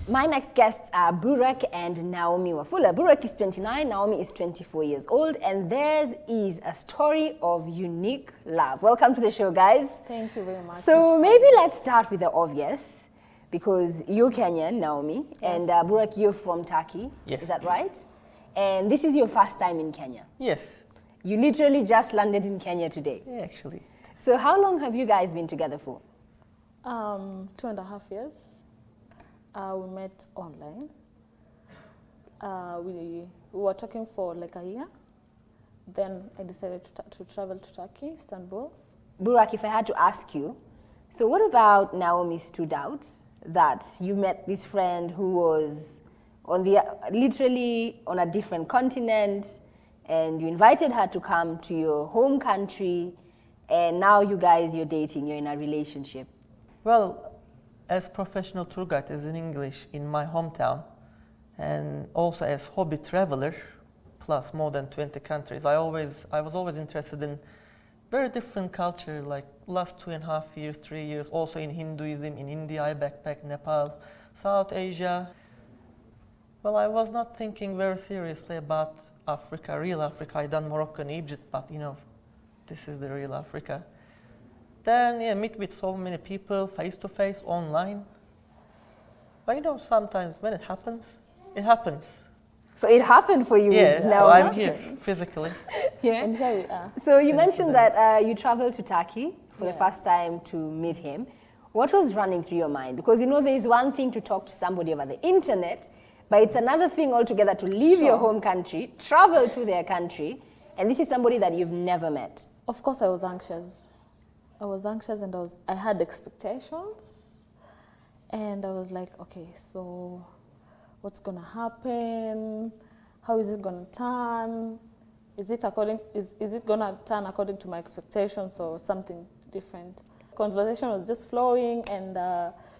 My next guests are Burak and Naomi Wafula. Burak is 29, Naomi is 24 years old, and theirs is a story of unique love. Welcome to the show, guys. Thank you very much. So maybe let's start with the obvious, because you're Kenyan, Naomi, Yes. and Burak, you're from Turkey. Yes. Is that right? And this is your first time in Kenya. Yes. You literally just landed in Kenya today. Yeah, actually. So how long have you guys been together for? 2.5 years. We met online. We were talking for like a year. Then I decided to travel to Turkey, Istanbul. Burak, if I had to ask you, so what about Naomi stood out that you met this friend who was on the literally on a different continent, and you invited her to come to your home country, and now you guys, you're dating, you're in a relationship? Well, as professional tour guide as in English in my hometown, and also as hobby traveler, plus more than 20 countries, I was always interested in very different culture, like last 2.5 years, 3 years, also in Hinduism, in India, I backpacked Nepal, South Asia. Well, I was not thinking very seriously about Africa, real Africa. I done Morocco and Egypt, but this is the real Africa. Then, meet with so many people, face to face, online. But sometimes when it happens, it happens. So it happened for you, Yeah, Naomi? so I'm here physically. Yeah. And here we are. So you mentioned that you traveled to Turkey for the Yeah. first time to meet him. What was running through your mind? Because there is one thing to talk to somebody over the internet, but it's another thing altogether to leave your home country, travel to their country, and this is somebody that you've never met. Of course, I was anxious. And I had expectations, and I was like, okay, so what's gonna happen? How is it gonna turn? Is it gonna turn according to my expectations or something different? Conversation was just flowing, and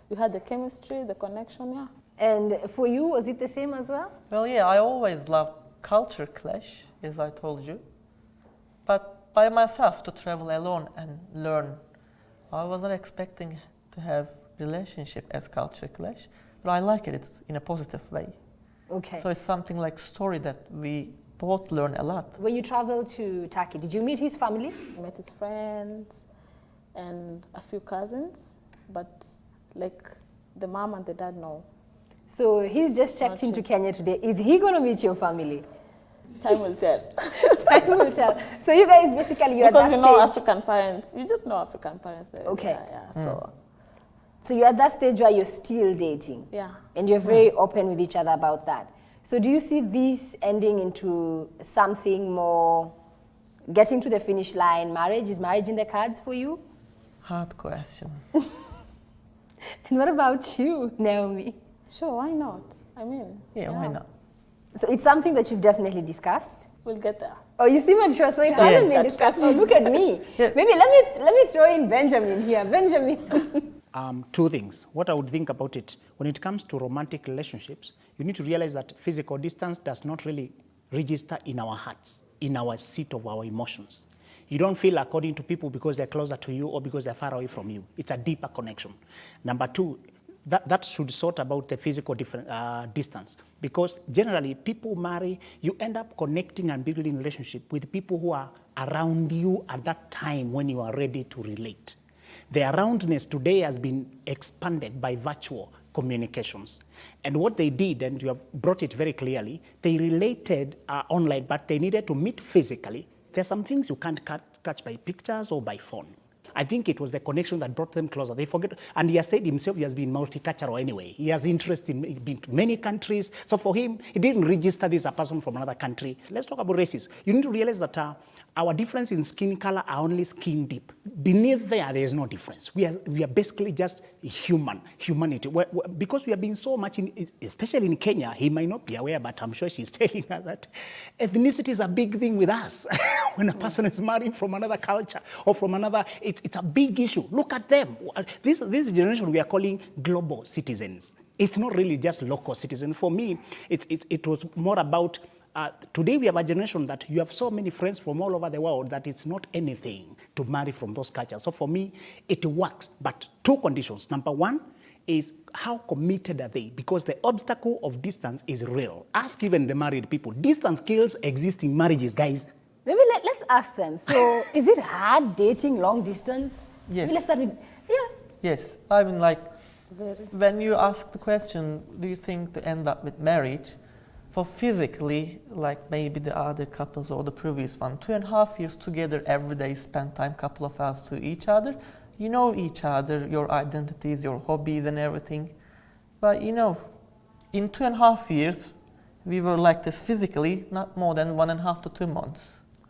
we had the chemistry, the connection, yeah. And for you, was it the same as well? Well, yeah, I always loved culture clash, as I told you. But by myself to travel alone and learn. I wasn't expecting to have relationship as culture clash, but I like it. It's in a positive way. Okay. So it's something like story that we both learn a lot. When you traveled to Turkey, did you meet his family? I met his friends and a few cousins, but like the mom and the dad, no. So he's just checked Not into yet. Kenya today. Is he going to meet your family? Time will tell. Time will tell. So you guys basically, you're Because at that you know stage. African parents, you just know African parents. Okay. Yeah. So So you're at that stage where you're still dating. yeah. And you're very open with each other about that. So do you see this ending into something more, getting to the finish line, marriage? Is marriage in the cards for you? Hard question. And what about you, Naomi? Sure, why not? I mean, Yeah, why not? So it's something that you've definitely discussed? We'll get there. Oh, you seem unsure, so it Yeah. hasn't been discussed. Oh, look at me. Yeah. Maybe let me throw in Benjamin here. Benjamin. Two things. What I would think about it, when it comes to romantic relationships, you need to realize that physical distance does not really register in our hearts, in our seat of our emotions. You don't feel according to people because they're closer to you or because they're far away from you. It's a deeper connection. Number two, that should sort about the physical distance, because generally people marry, you end up connecting and building relationship with people who are around you at that time when you are ready to relate. The aroundness today has been expanded by virtual communications. And what they did, and you have brought it very clearly, they related online, but they needed to meet physically. There's some things you can't catch by pictures or by phone. I think it was the connection that brought them closer. They forget, and he has said himself he has been multicultural anyway. He has interest in been to many countries. So for him, he didn't register this as a person from another country. Let's talk about races. You need to realize that our difference in skin color are only skin deep. Beneath there is no difference. We are basically just humanity. Because we have been so much, especially in Kenya, he might not be aware, but I'm sure she's telling her that ethnicity is a big thing with us. When a person is married from another culture or from another, it's a big issue. Look at them. This generation we are calling global citizens. It's not really just local citizens. For me, it was more about today we have a generation that you have so many friends from all over the world that it's not anything to marry from those cultures. So for me, it works, but two conditions. Number one, is how committed are they? Because the obstacle of distance is real. Ask even the married people. Distance kills existing marriages, guys. Maybe let's ask them. So, is it hard dating long distance? Yes. Maybe let's start with, Yes, I mean, like, Very. when you ask the question, do you think to end up with marriage? For physically, like maybe the other couples or the previous one, 2.5 years together every day, spend time couple of hours to each other. You know each other, your identities, your hobbies and everything. But you know, in 2.5 years, we were like this physically, not more than 1.5 to 2 months.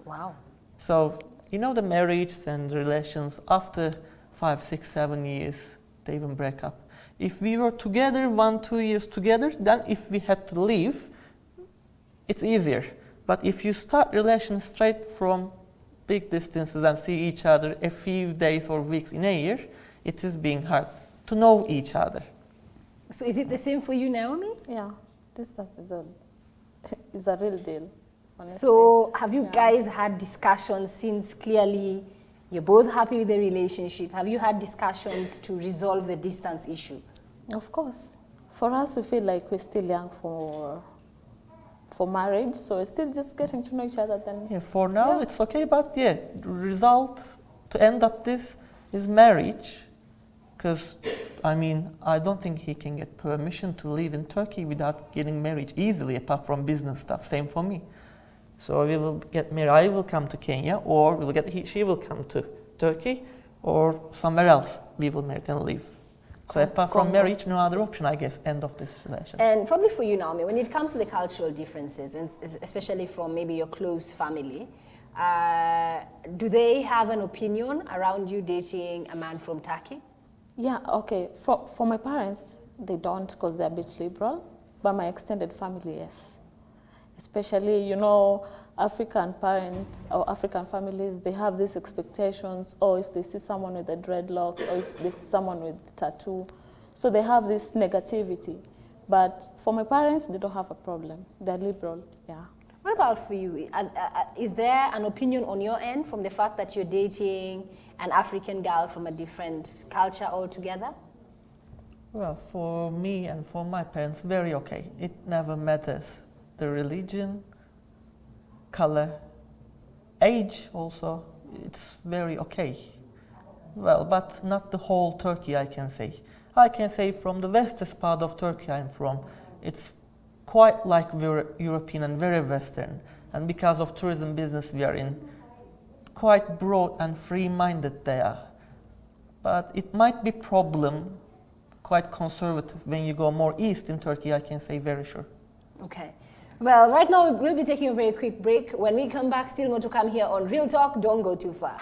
wow. So, you know, the marriage and relations after 5, 6, 7 years, they even break up. If we were together 1-2 years together, then if we had to leave, it's easier. But if you start relations straight from big distances and see each other a few days or weeks in a year, it is being hard to know each other. So, is it the same for you, Naomi? Yeah, distance is a real deal. Honestly. So, have you Yeah. guys had discussions since clearly you're both happy with the relationship? Have you had discussions to resolve the distance issue? Of course, for us, we feel like we're still young for marriage, so we're still just getting to know each other. Then Yeah, for now Yeah. it's okay, but yeah, the result to end up this is marriage. Because, I mean, I don't think he can get permission to live in Turkey without getting married easily, apart from business stuff. Same for me. So we will get married. I will come to Kenya, or she will come to Turkey, or somewhere else. We will marry and live. So apart from marriage, no other option, I guess. End of this relation. And probably for you, Naomi, when it comes to the cultural differences, and especially from maybe your close family, do they have an opinion around you dating a man from Turkey? yeah, okay. For my parents, they don't because they're a bit liberal, but my extended family, yes. Especially, you know, African parents or African families, they have these expectations, or if they see someone with a dreadlock, or if they see someone with a tattoo, so they have this negativity. But for my parents, they don't have a problem. They're liberal, yeah. What about for you? Is there an opinion on your end from the fact that you're dating an African girl from a different culture altogether? Well, for me and for my parents, very okay. It never matters. The religion, color, age also, it's very okay. Well, but not the whole Turkey, I can say. I can say from the western part of Turkey I'm from, it's quite like we're European and very Western. And because of tourism business we are in, quite broad and free-minded they are. But it might be problem, quite conservative. When you go more east in Turkey, I can say very sure. Okay. Well, right now we'll be taking a very quick break. When we come back, still more to come here on Real Talk. Don't go too far.